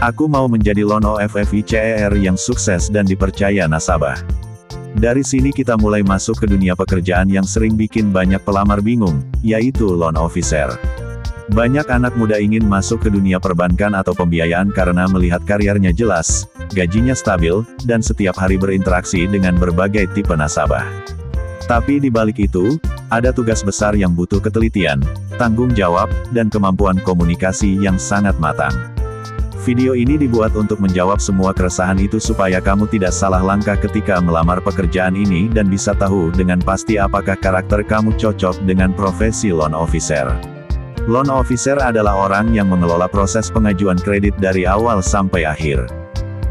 Aku mau menjadi loan OFFICER yang sukses dan dipercaya nasabah. Dari sini kita mulai masuk ke dunia pekerjaan yang sering bikin banyak pelamar bingung, yaitu loan officer. Banyak anak muda ingin masuk ke dunia perbankan atau pembiayaan karena melihat karirnya jelas, gajinya stabil, dan setiap hari berinteraksi dengan berbagai tipe nasabah. Tapi di balik itu, ada tugas besar yang butuh ketelitian, tanggung jawab, dan kemampuan komunikasi yang sangat matang. Video ini dibuat untuk menjawab semua keresahan itu supaya kamu tidak salah langkah ketika melamar pekerjaan ini dan bisa tahu dengan pasti apakah karakter kamu cocok dengan profesi loan officer. Loan officer adalah orang yang mengelola proses pengajuan kredit dari awal sampai akhir.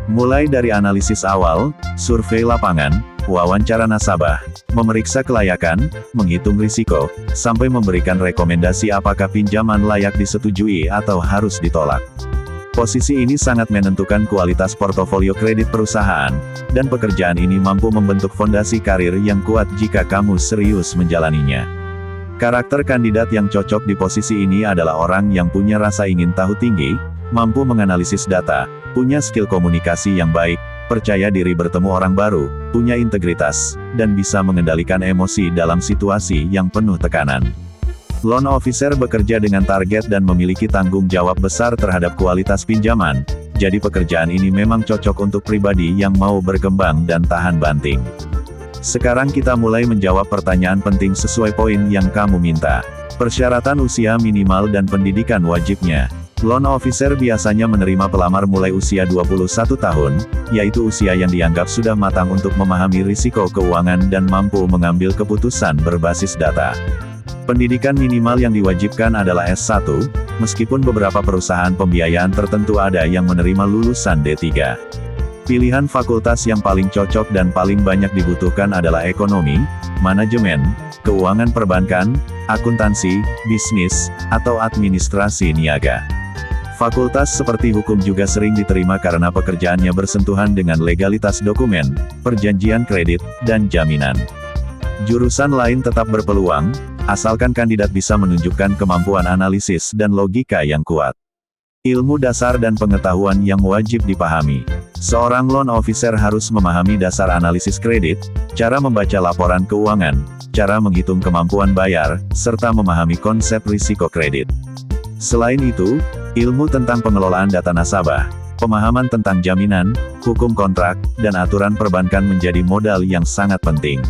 Mulai dari analisis awal, survei lapangan, wawancara nasabah, memeriksa kelayakan, menghitung risiko, sampai memberikan rekomendasi apakah pinjaman layak disetujui atau harus ditolak. Posisi ini sangat menentukan kualitas portofolio kredit perusahaan, dan pekerjaan ini mampu membentuk fondasi karir yang kuat jika kamu serius menjalaninya. Karakter kandidat yang cocok di posisi ini adalah orang yang punya rasa ingin tahu tinggi, mampu menganalisis data, punya skill komunikasi yang baik, percaya diri bertemu orang baru, punya integritas, dan bisa mengendalikan emosi dalam situasi yang penuh tekanan. Loan officer bekerja dengan target dan memiliki tanggung jawab besar terhadap kualitas pinjaman, jadi pekerjaan ini memang cocok untuk pribadi yang mau berkembang dan tahan banting. Sekarang kita mulai menjawab pertanyaan penting sesuai poin yang kamu minta. Persyaratan usia minimal dan pendidikan wajibnya. Loan officer biasanya menerima pelamar mulai usia 21 tahun, yaitu usia yang dianggap sudah matang untuk memahami risiko keuangan dan mampu mengambil keputusan berbasis data. Pendidikan minimal yang diwajibkan adalah S1, meskipun beberapa perusahaan pembiayaan tertentu ada yang menerima lulusan D3. Pilihan fakultas yang paling cocok dan paling banyak dibutuhkan adalah ekonomi, manajemen, keuangan perbankan, akuntansi, bisnis, atau administrasi niaga. Fakultas seperti hukum juga sering diterima karena pekerjaannya bersentuhan dengan legalitas dokumen, perjanjian kredit, dan jaminan. Jurusan lain tetap berpeluang, asalkan kandidat bisa menunjukkan kemampuan analisis dan logika yang kuat. Ilmu dasar dan pengetahuan yang wajib dipahami. Seorang loan officer harus memahami dasar analisis kredit, cara membaca laporan keuangan, cara menghitung kemampuan bayar, serta memahami konsep risiko kredit. Selain itu, ilmu tentang pengelolaan data nasabah, pemahaman tentang jaminan, hukum kontrak, dan aturan perbankan menjadi modal yang sangat penting.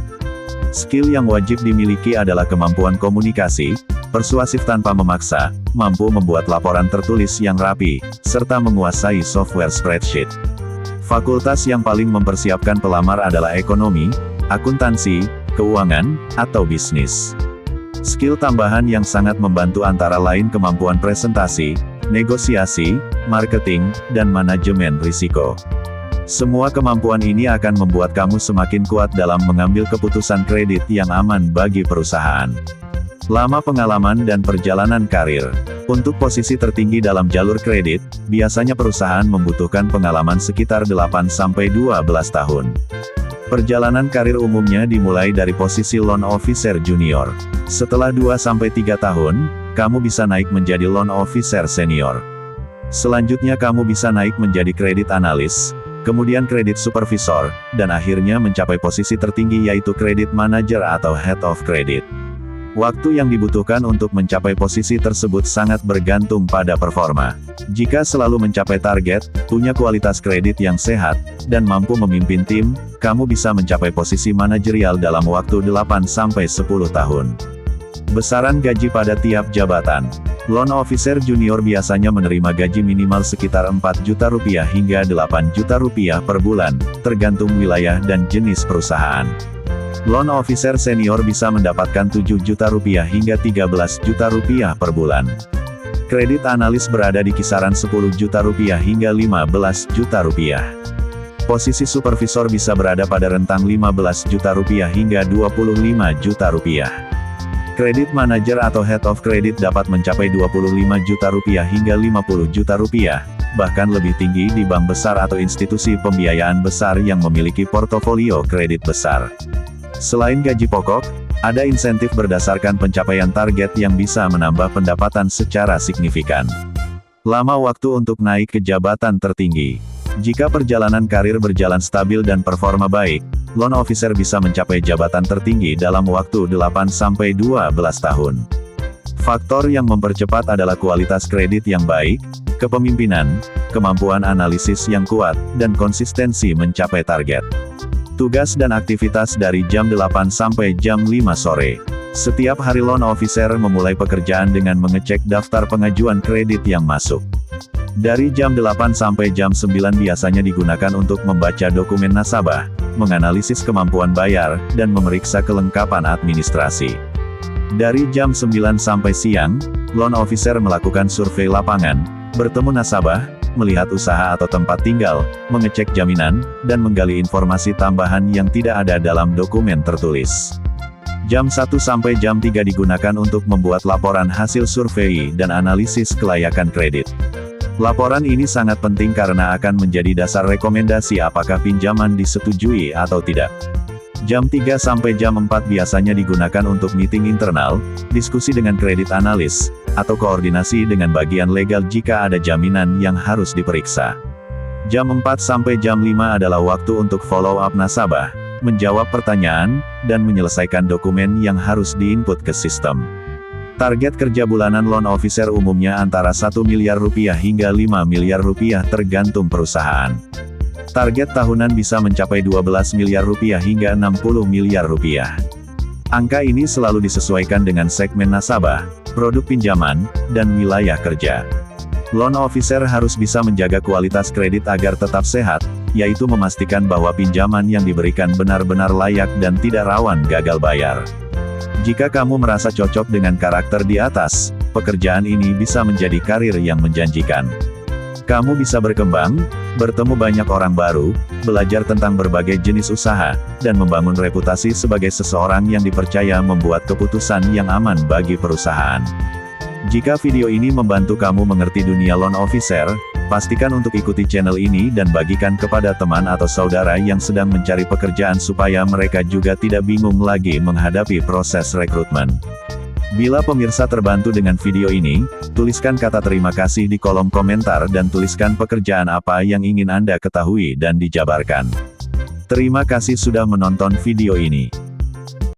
Skill yang wajib dimiliki adalah kemampuan komunikasi, persuasif tanpa memaksa, mampu membuat laporan tertulis yang rapi, serta menguasai software spreadsheet. Fakultas yang paling mempersiapkan pelamar adalah ekonomi, akuntansi, keuangan, atau bisnis. Skill tambahan yang sangat membantu antara lain kemampuan presentasi, negosiasi, marketing, dan manajemen risiko. Semua kemampuan ini akan membuat kamu semakin kuat dalam mengambil keputusan kredit yang aman bagi perusahaan. Lama pengalaman dan perjalanan karir. Untuk posisi tertinggi dalam jalur kredit, biasanya perusahaan membutuhkan pengalaman sekitar 8-12 tahun. Perjalanan karir umumnya dimulai dari posisi loan officer junior. Setelah 2-3 tahun, kamu bisa naik menjadi loan officer senior. Selanjutnya kamu bisa naik menjadi kredit analis, kemudian kredit supervisor, dan akhirnya mencapai posisi tertinggi yaitu kredit manager atau head of credit. Waktu yang dibutuhkan untuk mencapai posisi tersebut sangat bergantung pada performa. Jika selalu mencapai target, punya kualitas kredit yang sehat, dan mampu memimpin tim, kamu bisa mencapai posisi manajerial dalam waktu 8-10 tahun. Besaran gaji pada tiap jabatan. Loan officer junior biasanya menerima gaji minimal sekitar Rp4 juta hingga Rp8 juta per bulan, tergantung wilayah dan jenis perusahaan. Loan officer senior bisa mendapatkan Rp7 juta hingga Rp13 juta per bulan. Kredit analis berada di kisaran Rp10 juta hingga Rp15 juta. Posisi supervisor bisa berada pada rentang Rp15 juta hingga Rp25 juta. Kredit manager atau head of credit dapat mencapai Rp25 juta hingga Rp50 juta, bahkan lebih tinggi di bank besar atau institusi pembiayaan besar yang memiliki portofolio kredit besar. Selain gaji pokok, ada insentif berdasarkan pencapaian target yang bisa menambah pendapatan secara signifikan. Lama waktu untuk naik ke jabatan tertinggi. Jika perjalanan karir berjalan stabil dan performa baik, loan officer bisa mencapai jabatan tertinggi dalam waktu 8-12 tahun. Faktor yang mempercepat adalah kualitas kredit yang baik, kepemimpinan, kemampuan analisis yang kuat, dan konsistensi mencapai target. Tugas dan aktivitas dari jam 8 sampai jam 5 sore. Setiap hari loan officer memulai pekerjaan dengan mengecek daftar pengajuan kredit yang masuk. Dari jam 8 sampai jam 9 biasanya digunakan untuk membaca dokumen nasabah, menganalisis kemampuan bayar, dan memeriksa kelengkapan administrasi. Dari jam 9 sampai siang, loan officer melakukan survei lapangan, bertemu nasabah, melihat usaha atau tempat tinggal, mengecek jaminan, dan menggali informasi tambahan yang tidak ada dalam dokumen tertulis. Jam 1 sampai jam 3 digunakan untuk membuat laporan hasil survei dan analisis kelayakan kredit. Laporan ini sangat penting karena akan menjadi dasar rekomendasi apakah pinjaman disetujui atau tidak. Jam 3 sampai jam 4 biasanya digunakan untuk meeting internal, diskusi dengan kredit analis, atau koordinasi dengan bagian legal jika ada jaminan yang harus diperiksa. Jam 4 sampai jam 5 adalah waktu untuk follow up nasabah, menjawab pertanyaan, dan menyelesaikan dokumen yang harus diinput ke sistem. Target kerja bulanan loan officer umumnya antara 1 miliar rupiah hingga 5 miliar rupiah tergantung perusahaan. Target tahunan bisa mencapai 12 miliar rupiah hingga 60 miliar rupiah. Angka ini selalu disesuaikan dengan segmen nasabah, produk pinjaman, dan wilayah kerja. Loan officer harus bisa menjaga kualitas kredit agar tetap sehat, yaitu memastikan bahwa pinjaman yang diberikan benar-benar layak dan tidak rawan gagal bayar. Jika kamu merasa cocok dengan karakter di atas, pekerjaan ini bisa menjadi karir yang menjanjikan. Kamu bisa berkembang, bertemu banyak orang baru, belajar tentang berbagai jenis usaha, dan membangun reputasi sebagai seseorang yang dipercaya membuat keputusan yang aman bagi perusahaan. Jika video ini membantu kamu mengerti dunia loan officer, pastikan untuk ikuti channel ini dan bagikan kepada teman atau saudara yang sedang mencari pekerjaan supaya mereka juga tidak bingung lagi menghadapi proses rekrutmen. Bila pemirsa terbantu dengan video ini, tuliskan kata terima kasih di kolom komentar dan tuliskan pekerjaan apa yang ingin Anda ketahui dan dijabarkan. Terima kasih sudah menonton video ini.